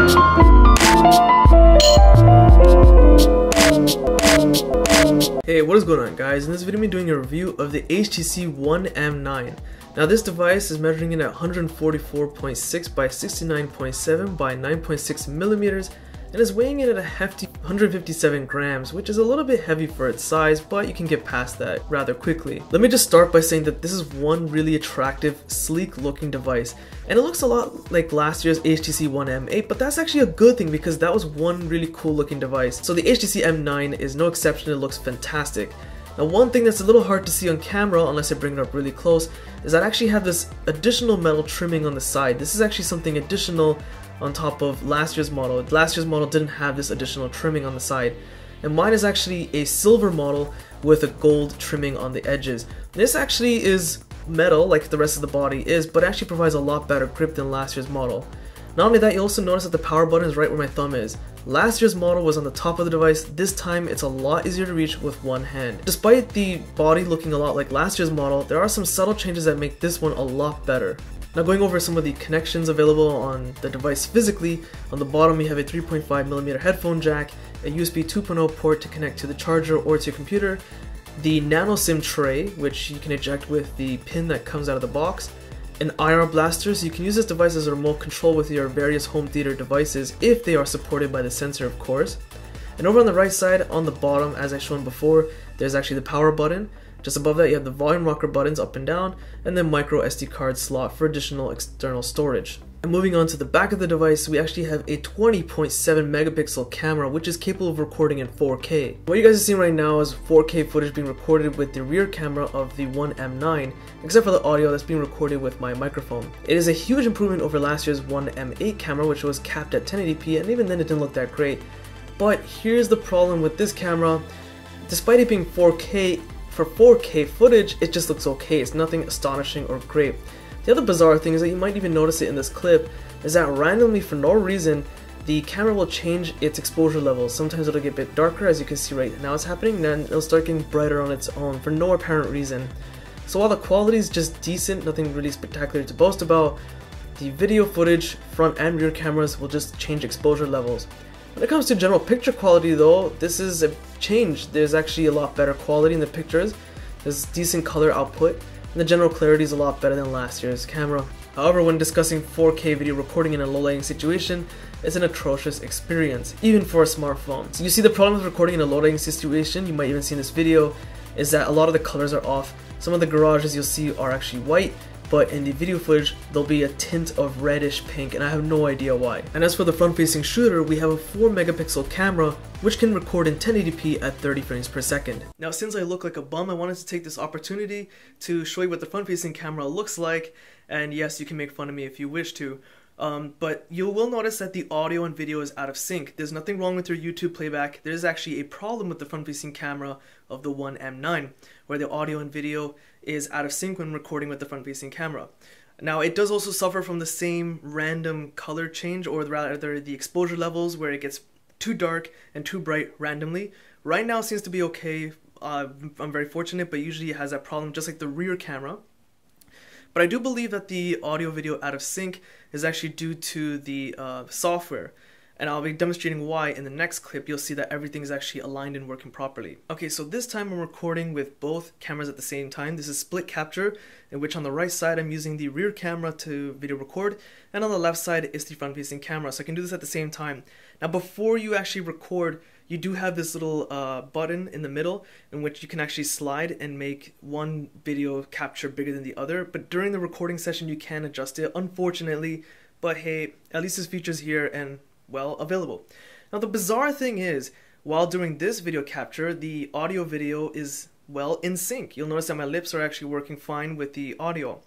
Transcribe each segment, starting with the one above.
Hey, what is going on guys? In this video I'm doing a review of the HTC One M9. Now this device is measuring in at 144.6 by 69.7 by 9.6 millimeters and is weighing in at a hefty 157 grams, which is a little bit heavy for its size, but you can get past that rather quickly. Let me just start by saying that this is one really attractive, sleek looking device, and it looks a lot like last year's HTC One M8, but that's actually a good thing because that was one really cool looking device. So the HTC M9 is no exception, it looks fantastic. Now one thing that's a little hard to see on camera unless I bring it up really close is that I actually have this additional metal trimming on the side. This is actually something additional on top of last year's model. Last year's model didn't have this additional trimming on the side, and mine is actually a silver model with a gold trimming on the edges. This actually is metal like the rest of the body is, but actually provides a lot better grip than last year's model. Not only that, you also notice that the power button is right where my thumb is. Last year's model was on the top of the device. This time it's a lot easier to reach with one hand. Despite the body looking a lot like last year's model, there are some subtle changes that make this one a lot better. Now going over some of the connections available on the device physically, on the bottom we have a 3.5mm headphone jack, a USB 2.0 port to connect to the charger or to your computer, the nano SIM tray, which you can eject with the pin that comes out of the box, an IR blaster, so you can use this device as a remote control with your various home theater devices if they are supported by the sensor, of course. And over on the right side, on the bottom, as I shown before, there's actually the power button. Just above that you have the volume rocker buttons up and down, and then micro SD card slot for additional external storage. And moving on to the back of the device, we actually have a 20.7 megapixel camera which is capable of recording in 4K. What you guys are seeing right now is 4K footage being recorded with the rear camera of the One M9, except for the audio that's being recorded with my microphone. It is a huge improvement over last year's One M8 camera, which was capped at 1080p, and even then it didn't look that great. But here's the problem with this camera: despite it being 4K, for 4K footage, it just looks okay. It's nothing astonishing or great. The other bizarre thing is that you might even notice it in this clip is that randomly, for no reason, the camera will change its exposure levels. Sometimes it'll get a bit darker, as you can see right now it's happening, then it'll start getting brighter on its own for no apparent reason. So while the quality is just decent, nothing really spectacular to boast about, the video footage, front and rear cameras will just change exposure levels. When it comes to general picture quality though, this is a change. There's actually a lot better quality in the pictures, there's decent color output, and the general clarity is a lot better than last year's camera. However, when discussing 4K video recording in a low lighting situation, it's an atrocious experience, even for a smartphone. So you see the problem with recording in a low lighting situation, you might even see in this video, is that a lot of the colors are off. Some of the garages you'll see are actually white, but in the video footage there'll be a tint of reddish pink, and I have no idea why. And as for the front facing shooter, we have a 4 megapixel camera which can record in 1080p at 30 frames per second. Now since I look like a bum, I wanted to take this opportunity to show you what the front facing camera looks like, and yes, you can make fun of me if you wish to. But you will notice that the audio and video is out of sync. There's nothing wrong with your YouTube playback. There's actually a problem with the front-facing camera of the One M9, where the audio and video is out of sync when recording with the front-facing camera. Now it does also suffer from the same random color change, or rather the exposure levels, where it gets too dark and too bright randomly. Right now it seems to be okay. I'm very fortunate, but usually it has that problem just like the rear camera. But I do believe that the audio video out of sync is actually due to the software, and I'll be demonstrating why in the next clip. You'll see that everything is actually aligned and working properly. Okay, so this time I'm recording with both cameras at the same time. This is split capture, in which on the right side I'm using the rear camera to video record, and on the left side is the front facing camera, so I can do this at the same time. Now before you actually record, you do have this little button in the middle in which you can actually slide and make one video capture bigger than the other, but during the recording session you can adjust it, unfortunately, but hey, at least this feature's here and, well, available. Now the bizarre thing is, while doing this video capture, the audio video is, well, in sync. You'll notice that my lips are actually working fine with the audio.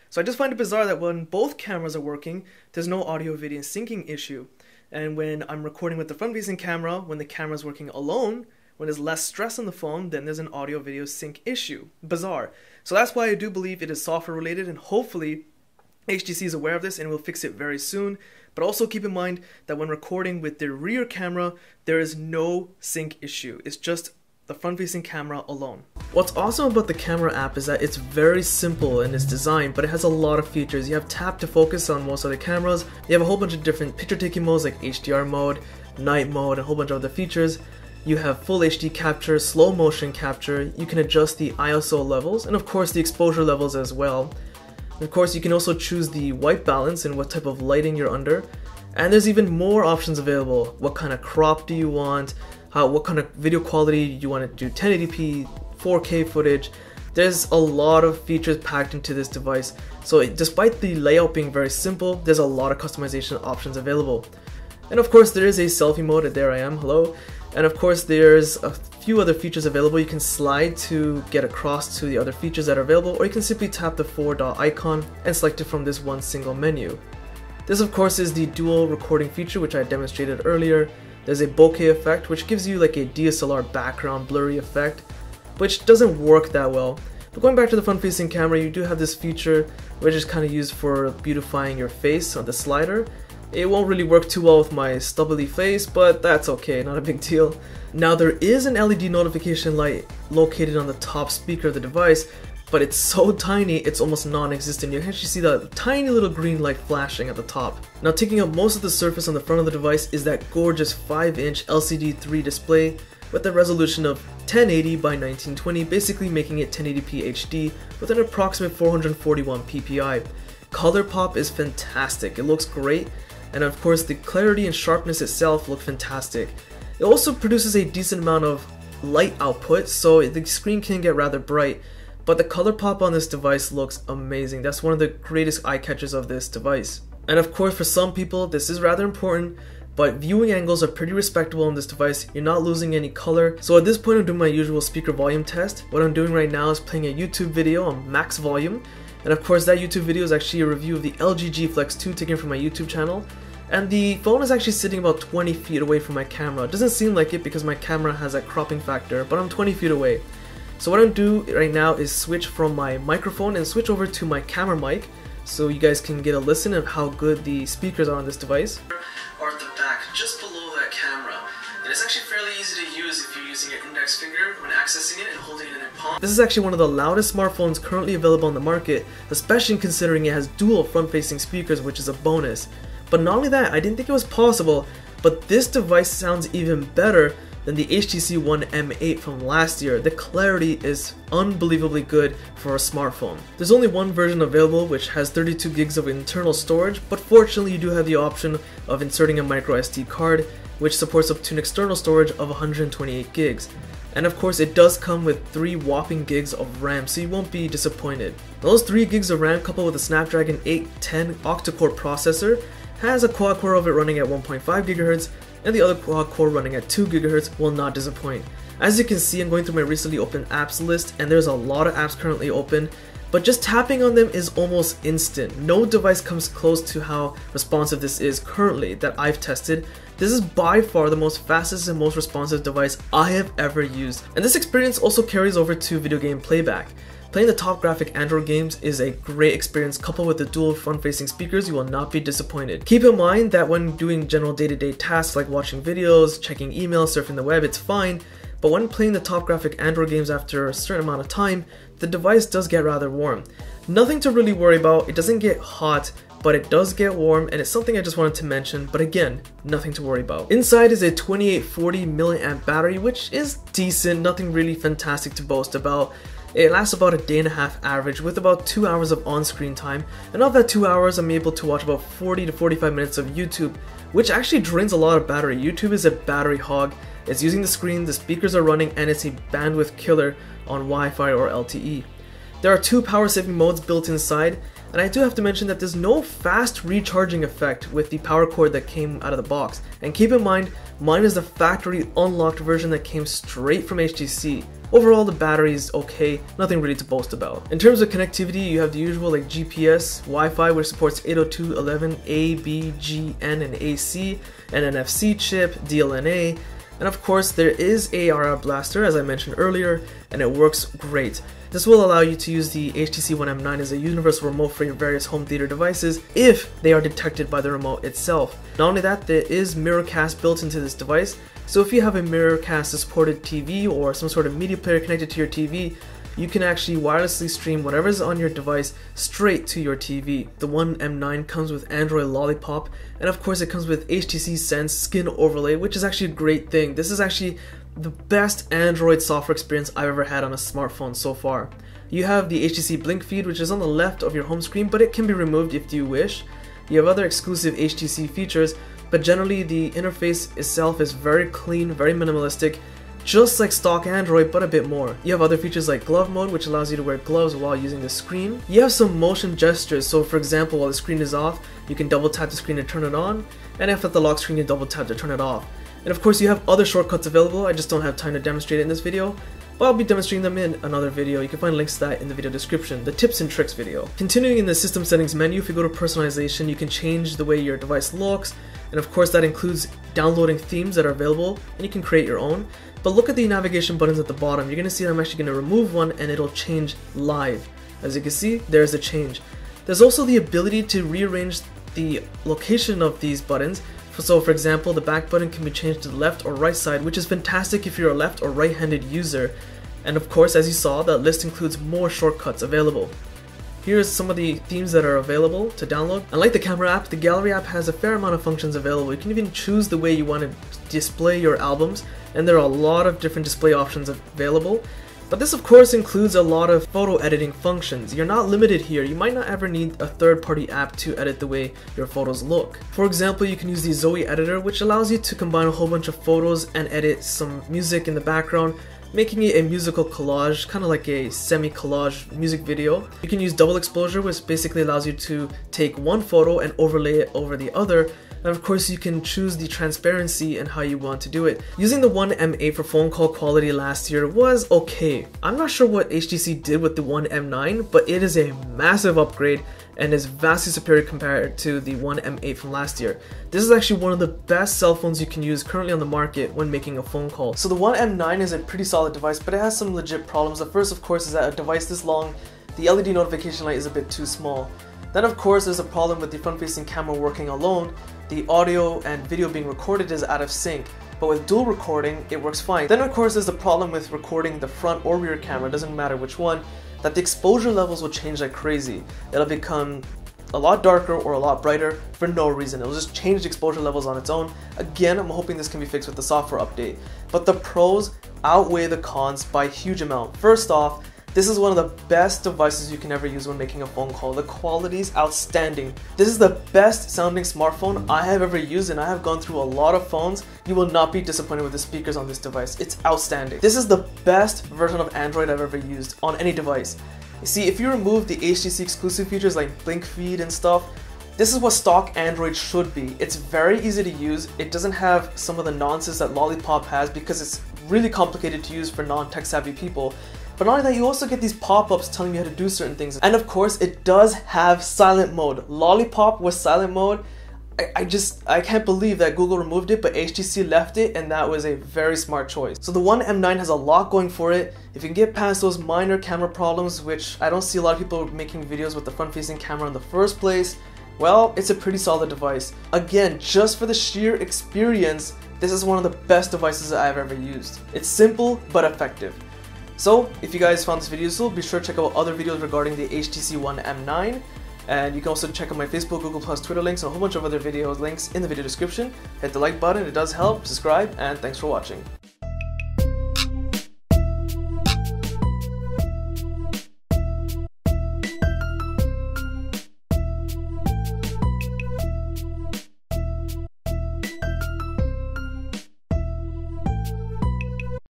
So I just find it bizarre that when both cameras are working, there's no audio video syncing issue. And when I'm recording with the front-facing camera, when the camera is working alone, when there's less stress on the phone, then there's an audio-video sync issue. Bizarre. So that's why I do believe it is software-related, and hopefully HTC is aware of this and will fix it very soon. But also keep in mind that when recording with the rear camera, there is no sync issue. It's just the front-facing camera alone. What's awesome about the camera app is that it's very simple in its design, but it has a lot of features. You have tap to focus on most other cameras, you have a whole bunch of different picture taking modes like HDR mode, night mode, and a whole bunch of other features. You have full HD capture, slow motion capture, you can adjust the ISO levels, and of course the exposure levels as well. Of course, you can also choose the white balance and what type of lighting you're under. And there's even more options available. What kind of crop do you want? What kind of video quality you want to do? 1080p, 4K footage. There's a lot of features packed into this device. So despite the layout being very simple, there's a lot of customization options available. And of course, there is a selfie mode. There I am. Hello. And of course, there's a few other features available. You can slide to get across to the other features that are available, or you can simply tap the 4-dot icon and select it from this one single menu. This of course is the dual recording feature, which I demonstrated earlier. There's a bokeh effect, which gives you like a DSLR background blurry effect, which doesn't work that well. But going back to the front-facing camera, you do have this feature which is kind of used for beautifying your face on the slider. It won't really work too well with my stubbly face, but that's okay, not a big deal. Now there is an LED notification light located on the top speaker of the device, but it's so tiny it's almost non-existent. You can actually see that tiny little green light flashing at the top. Now taking up most of the surface on the front of the device is that gorgeous 5-inch LCD 3 display with a resolution of 1080 by 1920, basically making it 1080p HD with an approximate 441 ppi. Color pop is fantastic, it looks great. And of course the clarity and sharpness itself look fantastic. It also produces a decent amount of light output, so the screen can get rather bright, but the color pop on this device looks amazing. That's one of the greatest eye catchers of this device. And of course for some people this is rather important, but viewing angles are pretty respectable on this device. You're not losing any color. So at this point I'm doing my usual speaker volume test. What I'm doing right now is playing a YouTube video on max volume. And of course that YouTube video is actually a review of the LG G Flex 2 taken from my YouTube channel. And the phone is actually sitting about 20 feet away from my camera. It doesn't seem like it because my camera has that cropping factor, but I'm 20 feet away. So what I'm doing right now is switch from my microphone and switch over to my camera mic so you guys can get a listen of how good the speakers are on this device. Or at the back, just below that camera. And it's actually fairly easy to use if you're using your index finger when accessing it and holding it in your palm. This is actually one of the loudest smartphones currently available on the market, especially considering it has dual front-facing speakers, which is a bonus. But not only that, I didn't think it was possible, but this device sounds even better than the HTC One M9 from last year. The clarity is unbelievably good for a smartphone. There's only one version available which has 32 gigs of internal storage, but fortunately you do have the option of inserting a micro SD card, which supports up to an external storage of 128 gigs. And of course it does come with 3 whopping gigs of RAM, so you won't be disappointed. Those 3 gigs of RAM coupled with a Snapdragon 810 octa-core processor has a quad core of it running at 1.5 GHz, and the other quad core running at 2 GHz will not disappoint. As you can see, I'm going through my recently opened apps list, and there's a lot of apps currently open, but just tapping on them is almost instant. No device comes close to how responsive this is currently that I've tested. This is by far the most fastest and most responsive device I have ever used, and this experience also carries over to video game playback. Playing the top graphic Android games is a great experience. Coupled with the dual front-facing speakers, you will not be disappointed. Keep in mind that when doing general day-to-day tasks like watching videos, checking emails, surfing the web, it's fine, but when playing the top graphic Android games after a certain amount of time, the device does get rather warm. Nothing to really worry about, it doesn't get hot, but it does get warm, and it's something I just wanted to mention, but again, nothing to worry about. Inside is a 2840 mAh battery, which is decent, nothing really fantastic to boast about. It lasts about a day and a half average with about 2 hours of on-screen time, and of that 2 hours I'm able to watch about 40 to 45 minutes of YouTube, which actually drains a lot of battery. YouTube is a battery hog, it's using the screen, the speakers are running, and it's a bandwidth killer on Wi-Fi or LTE. There are 2 power saving modes built inside, and I do have to mention that there's no fast recharging effect with the power cord that came out of the box. And keep in mind, mine is the factory unlocked version that came straight from HTC. Overall, the battery is okay, nothing really to boast about. In terms of connectivity, you have the usual like GPS, Wi-Fi, which supports 802.11a, b, g, n, and AC, an NFC chip, DLNA. And of course there is a RR blaster as I mentioned earlier, and it works great. This will allow you to use the HTC One M9 as a universal remote for your various home theater devices if they are detected by the remote itself. Not only that, there is Mirrorcast built into this device, so if you have a Mirrorcast supported TV or some sort of media player connected to your TV, you can actually wirelessly stream whatever's on your device straight to your TV. The One M9 comes with Android Lollipop, and of course it comes with HTC Sense Skin Overlay, which is actually a great thing. This is actually the best Android software experience I've ever had on a smartphone so far. You have the HTC Blink feed, which is on the left of your home screen, but it can be removed if you wish. You have other exclusive HTC features, but generally the interface itself is very clean, very minimalistic, just like stock Android, but a bit more. You have other features like glove mode, which allows you to wear gloves while using the screen. You have some motion gestures, so for example, while the screen is off, you can double tap the screen to turn it on, and if at the lock screen, you double tap to turn it off. And of course you have other shortcuts available, I just don't have time to demonstrate it in this video, but I'll be demonstrating them in another video. You can find links to that in the video description, the tips and tricks video. Continuing in the system settings menu, if you go to personalization, you can change the way your device looks, and of course that includes downloading themes that are available, and you can create your own. But look at the navigation buttons at the bottom. You're going to see that I'm actually going to remove one and it'll change live. As you can see, there's a change. There's also the ability to rearrange the location of these buttons. So for example, the back button can be changed to the left or right side, which is fantastic if you're a left or right-handed user. And of course, as you saw, that list includes more shortcuts available. Here's some of the themes that are available to download. Unlike the camera app, the gallery app has a fair amount of functions available. You can even choose the way you want to display your albums, and there are a lot of different display options available. But this of course includes a lot of photo editing functions. You're not limited here. You might not ever need a third-party app to edit the way your photos look. For example, you can use the Zoe editor, which allows you to combine a whole bunch of photos and edit some music in the background, making it a musical collage, kind of like a semi-collage music video. You can use double exposure, which basically allows you to take one photo and overlay it over the other. And of course you can choose the transparency and how you want to do it. Using the One M8 for phone call quality last year was okay. I'm not sure what HTC did with the One M9, but it is a massive upgrade and is vastly superior compared to the One M8 from last year. This is actually one of the best cell phones you can use currently on the market when making a phone call. So the One M9 is a pretty solid device, but it has some legit problems. The first of course is that a device this long, the LED notification light is a bit too small. Then of course there's a problem with the front-facing camera working alone. The audio and video being recorded is out of sync, but with dual recording it works fine. Then of course there's a problem with recording the front or rear camera, doesn't matter which one, that the exposure levels will change like crazy. It'll become a lot darker or a lot brighter for no reason. It'll just change the exposure levels on its own. Again, I'm hoping this can be fixed with the software update. But the pros outweigh the cons by a huge amount. First off, this is one of the best devices you can ever use when making a phone call. The quality is outstanding. This is the best sounding smartphone I have ever used, and I have gone through a lot of phones. You will not be disappointed with the speakers on this device. It's outstanding. This is the best version of Android I've ever used on any device. You see, if you remove the HTC exclusive features like Blink feed and stuff, this is what stock Android should be. It's very easy to use. It doesn't have some of the nonsense that Lollipop has because it's really complicated to use for non-tech savvy people. But not only that, you also get these pop-ups telling you how to do certain things. And of course, it does have silent mode. Lollipop was silent mode. I can't believe that Google removed it, but HTC left it, and that was a very smart choice. So the One M9 has a lot going for it. If you can get past those minor camera problems, which I don't see a lot of people making videos with the front-facing camera in the first place, well, it's a pretty solid device. Again, just for the sheer experience, this is one of the best devices I've ever used. It's simple, but effective. So, if you guys found this video useful, be sure to check out other videos regarding the HTC One M9. And you can also check out my Facebook, Google+, Twitter links, and a whole bunch of other videos links in the video description. Hit the like button, it does help, subscribe, and thanks for watching.